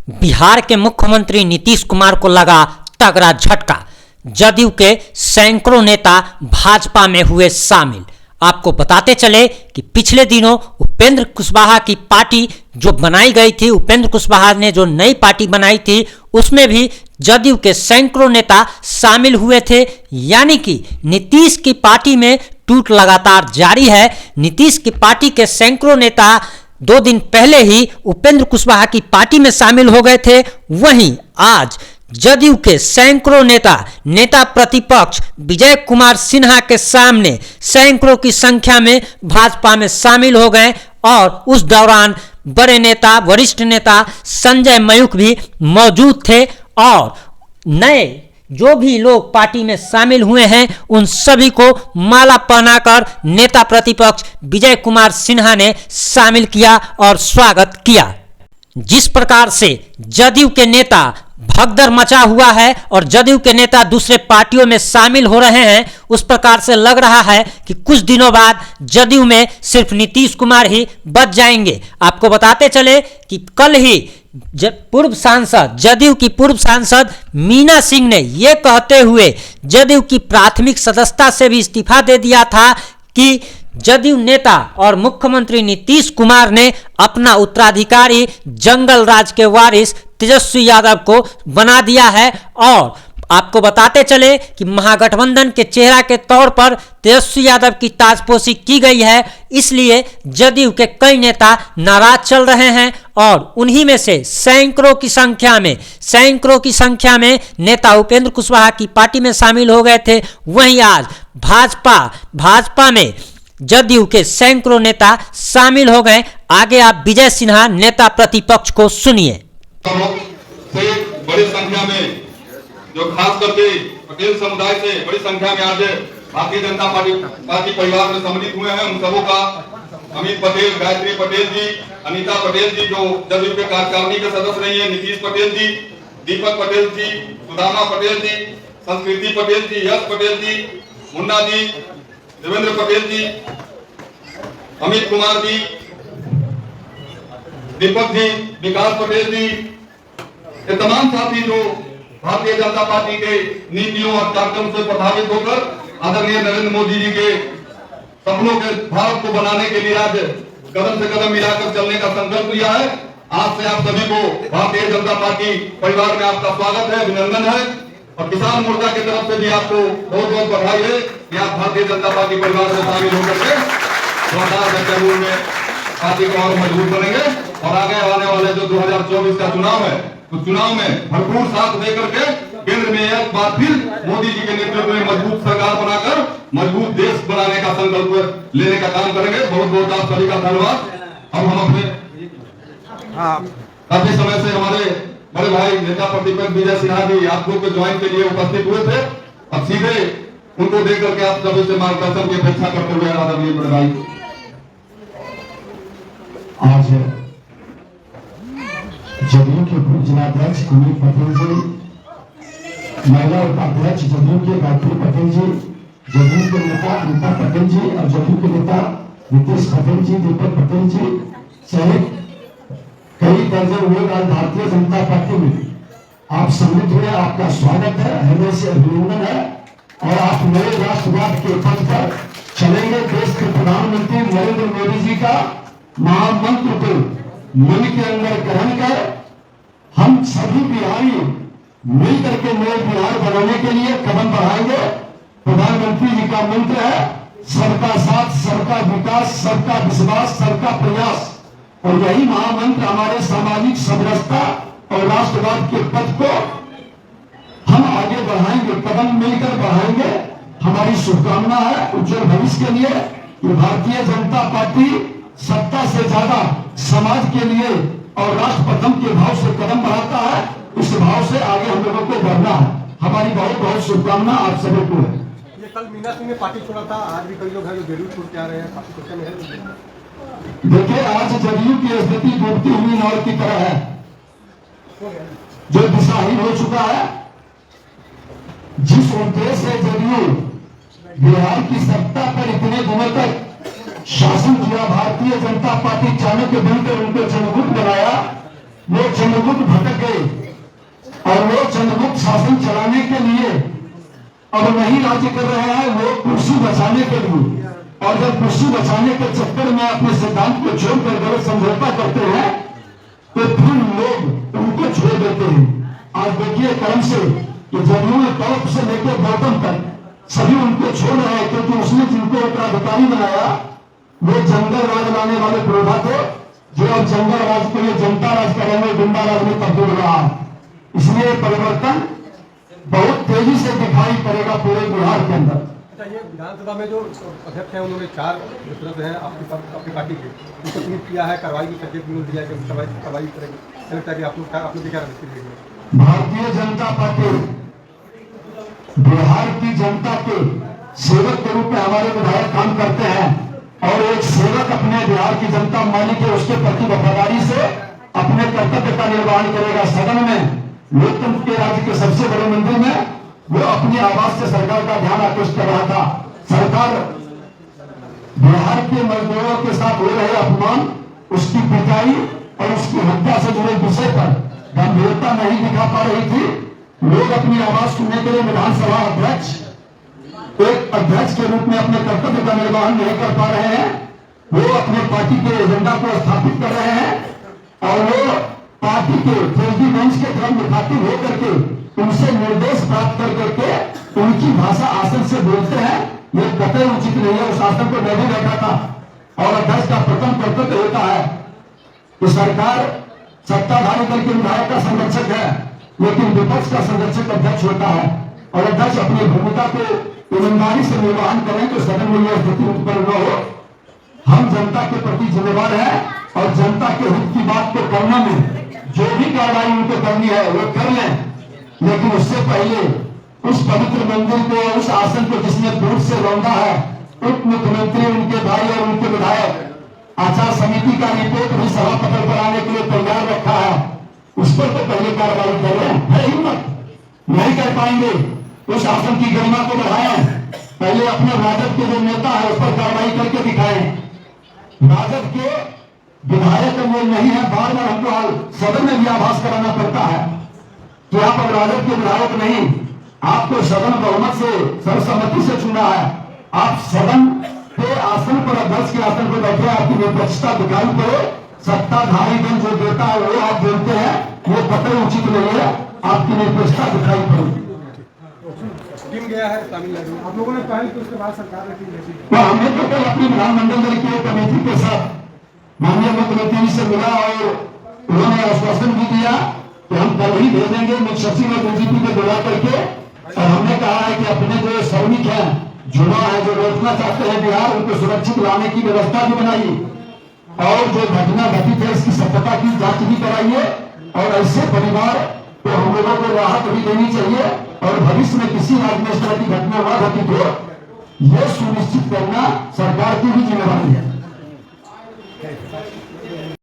बिहार के मुख्यमंत्री नीतीश कुमार को लगा तगड़ा झटका। जदयू के सैकड़ों नेता भाजपा में हुए शामिल। आपको बताते चले कि पिछले दिनों उपेंद्र कुशवाहा की पार्टी जो बनाई गई थी, उपेंद्र कुशवाहा ने जो नई पार्टी बनाई थी, उसमें भी जदयू के सैकड़ों नेता शामिल हुए थे। यानी कि नीतीश की पार्टी में टूट लगातार जारी है। नीतीश की पार्टी के सैकड़ों नेता 2 दिन पहले ही उपेंद्र कुशवाहा की पार्टी में शामिल हो गए थे। वहीं आज जदयू के सैकड़ों नेता प्रतिपक्ष विजय कुमार सिन्हा के सामने सैकड़ों की संख्या में भाजपा में शामिल हो गए और उस दौरान बड़े नेता, वरिष्ठ नेता संजय मयूख भी मौजूद थे और नए जो भी लोग पार्टी में शामिल हुए हैं उन सभी को माला पहनाकर नेता प्रतिपक्ष विजय कुमार सिन्हा ने शामिल किया और स्वागत किया। जिस प्रकार से जदयू के नेता भगदड़ मचा हुआ है और जदयू के नेता दूसरे पार्टियों में शामिल हो रहे हैं, उस प्रकार से लग रहा है कि कुछ दिनों बाद जदयू में सिर्फ नीतीश कुमार ही बच जाएंगे। आपको बताते चले कि कल ही पूर्व सांसद, जदयू की पूर्व सांसद मीना सिंह ने यह कहते हुए जदयू की प्राथमिक सदस्यता से भी इस्तीफा दे दिया था कि जदयू नेता और मुख्यमंत्री नीतीश कुमार ने अपना उत्तराधिकारी जंगल राज के वारिस तेजस्वी यादव को बना दिया है। और आपको बताते चले कि महागठबंधन के चेहरा के तौर पर तेजस्वी यादव की ताजपोशी की गई है, इसलिए जदयू के कई नेता नाराज चल रहे हैं और उन्हीं में से सैकड़ों की संख्या में नेता उपेंद्र कुशवाहा की पार्टी में शामिल हो गए थे। वहीं आज भाजपा में जदयू के सैकड़ों नेता शामिल हो गए। आगे आप विजय सिन्हा नेता प्रतिपक्ष को सुनिए। बड़ी संख्या में जो खास करके पटेल समुदाय से बड़ी संख्या में आज भारतीय जनता पार्टी परिवार में सम्मिलित हुए हैं, उन सबों का अमित पटेल, गायत्री पटेल जी, अनीता पटेल जी जो जदयू के कार्यकारिणी के सदस्य रही है, नीतीश पटेल जी, दीपक पटेल जी, सुदामा पटेल जी, संस्कृति पटेल जी, यश पटेल जी, मुन्ना जी, देवेंद्र पटेल जी, अमित कुमार जी, दीपक जी, विकास पटेल जी, ये तमाम साथी जो भारतीय जनता पार्टी के नीतियों और कार्यक्रम से प्रभावित होकर आदरणीय नरेंद्र मोदी जी के सपनों के भारत को बनाने के लिए आज कदम से कदम मिलाकर चलने का संकल्प लिया है। आज से आप सभी को भारतीय जनता पार्टी परिवार में आपका स्वागत है, अभिनंदन है और किसान मोर्चा की तरफ से भी आपको बहुत बहुत बधाई है कि आप भारतीय जनता पार्टी परिवार में शामिल होकर के में पार्टी को और मजबूत बनेंगे और आगे आने वाले जो 2024 का चुनाव है, तो चुनाव में भरपूर साथ देकर के केंद्र में एक बार फिर मोदी जी के नेतृत्व में मजबूत सरकार बनाकर मजबूत देश बनाने का संकल्प लेने का काम करेंगे। बहुत बहुत आप सभी का धन्यवाद। अब हम अपने काफी समय से हमारे बड़े भाई नेता प्रतिपक्ष विजय सिन्हा जी आप लोग के ज्वाइन के लिए उपस्थित हुए थे, अब सीधे उनको देख करके आप सभी से मार्गदर्शन की अपेक्षा करते हुए आदरणीय बड़े भाई आज जदयू के पूर्व जिलाध्यक्ष अमित पटेल जी, महिला उपाध्यक्ष जदयू के गायत्री पटेल जी, जदयू के नेता अनीता पटेल जी और जदयू के नेता नीतीश पटेल जी, दीपक पटेल जी सहित कई दर्जन लोग आज भारतीय जनता पार्टी में आप सम्मिलित हुए। आपका स्वागत है, हृदय से अभिनंदन है और आप नए राष्ट्रवाद के पथ पर चलेंगे। देश के प्रधानमंत्री नरेंद्र मोदी जी का महामंत्र को मन के अंदर ग्रहण कर हम सभी बिहारी मिलकर के नए बिहार बनाने के लिए कदम बढ़ाएंगे। प्रधानमंत्री जी का मंत्र है सबका साथ, सबका विकास, सबका विश्वास, सबका प्रयास और यही महामंत्र हमारे सामाजिक समरसता और राष्ट्रवाद के पथ को हम आगे बढ़ाएंगे, कदम मिलकर बढ़ाएंगे। हमारी शुभकामना है उज्जवल भविष्य के लिए कि भारतीय जनता पार्टी सत्ता से ज्यादा समाज के लिए और राष्ट्र प्रथम के भाव से कदम बढ़ाता है। उस भाव से आगे हम लोगों को बढ़ना है। हमारी बहुत बहुत शुभकामना आप सभी को है। ये कल मीना सिंह ने पार्टी छोड़ा था, आज भी कई लोग हैं जो जदयू छोड़ के आ रहे हैं। देखिए आज जदयू की स्थिति डूबती हुई नाव की तरह है, जो दिशाहीन हो चुका है। जिस उद्देश्य से जदयू बिहार की सत्ता पर इतने दिनों तक शासन किया, भारतीय जनता पार्टी चाणक्य बनकर उनको जनगुट बनाया, वो चंद्रगुप्त भटक गए और वो चंद्रगुप्त शासन चलाने के लिए अब नहीं राज्य कर रहे हैं, वो कुर्सी बचाने के लिए। और जब कुर्सी बचाने के चक्कर में अपने सिद्धांत को छोड़कर गलत समझौता करते हैं तो फिर लोग उनको छोड़ देते हैं। आज देखिए कर्म से कि जदयू में टॉप से लेकर बॉटम तक सभी उनको छोड़ रहे हैं, क्योंकि उसने जिनको उत्तराधिकारी बनाया वो जंगल राज लाने वाले प्रभा थे, जो अब जंगल राज के लिए जनता राज करेंगे, गुंडा राज में तब्दील हो रहा है। इसलिए परिवर्तन बहुत तेजी से दिखाई पड़ेगा पूरे बिहार के अंदर। अच्छा, ये विधानसभा में जो अध्यक्ष हैं उन्होंने 4 विरोध हैं आपकी पार्टी के, उनको ट्वीट किया है, कार्रवाई की संकेत दिया है कि कार्रवाई करेंगे। लगता है कि आप लोग क्या रहे? भारतीय जनता पार्टी बिहार की जनता के सेवक के रूप में हमारे विधायक काम करते हैं और एक सेवक अपने बिहार की जनता मालिक है, उसके प्रति वफादारी से अपने कर्तव्य का निर्वहन करेगा। सदन में लोकतंत्र के राज्य के सबसे बड़े मंदिर में वो अपनी आवाज से सरकार का ध्यान आकृष्ट कर रहा था। सरकार बिहार के मजदूरों के साथ हो रहे अपमान, उसकी पिटाई और उसकी हत्या से जुड़े विषय पर गंभीरता नहीं दिखा पा रही थी। लोग अपनी आवाज सुनने के लिए विधानसभा अध्यक्ष एक अध्यक्ष के रूप में अपने कर्तव्य का निर्वहन नहीं कर पा रहे हैं। वो अपने पार्टी के एजेंडा को स्थापित कर रहे हैं और वो पार्टी के फौजी बेंच के क्रम दिखाते हो करके उनसे निर्देश प्राप्त कर करके उनकी भाषा आसन से बोलते हैं। ये कतई उचित नहीं है। उस आसन पर मैं भी बैठा था और अध्यक्ष का प्रथम कर्तव्य होता है कि सरकार सत्ताधारी दल के विधायक का संरक्षक है, लेकिन विपक्ष का संरक्षक अध्यक्ष होता है और अध्यक्ष अपनी भूमिका को ईमानदारी से निर्वहन करें तो सदन में यह स्थिति उत्पन्न न हो। हम जनता के प्रति जिम्मेवार हैं और जनता के हित की बात को करने में जो भी कार्रवाई उनको करनी है वो कर लें, लेकिन उससे पहले उस पवित्र मंदिर को, उस आसन को जिसने दूर से लौटा है, उप मुख्यमंत्री, उनके भाई और उनके विधायक आचार समिति का रिपोर्ट भी सभा पटल पर आने के लिए तैयार रखा है, उस पर तो पहले कार्रवाई करें। है हिम्मत नहीं कर पाएंगे, उस आसन की गरिमा को बढ़ाएं। पहले अपने राजद के जो नेता है उस पर कार्रवाई करके दिखाएं। राजद के विधायक वो नहीं है, बार बार हमको सदन में भी आभास कराना पड़ता है कि आप अब राजद के विधायक नहीं, आपको सदन बहुमत से सर्वसम्मति से चुना है। आप सदन के आसन पर, अध्यक्ष के आसन पर बैठे, आपकी निष्पक्षता दिखाई पड़े। सत्ताधारी दल जो देता है वो आप देते हैं, ये कतई उचित नहीं है। आपकी निष्पक्षता दिखाई पड़े। टीम गया है तमिलनाडु, आप लोगों ने पहल की, उसके बाद सरकार ने टीम भेजी। तो हमने तो कल अपनी विधानमंडल दल की कमेटी के साथ माननीय मुख्यमंत्री से मिला और उन्होंने आश्वासन भी दिया कि हम कल ही भेजेंगे मुख्य सचिव और डीजीपी को बुला करके। और हमने कहा है कि अपने जो सैनिक हैं, युवा है, जो लौटना चाहते हैं बिहार, उनको सुरक्षित लाने की व्यवस्था भी बनाई और जो घटना घटित है इसकी सत्यता की जांच भी कराइए और ऐसे परिवार को हम लोगों को राहत भी देनी चाहिए और भविष्य में किसी राज्य में इस तरह की घटना न घटित हो, यह सुनिश्चित करना सरकार की भी जिम्मेदारी है।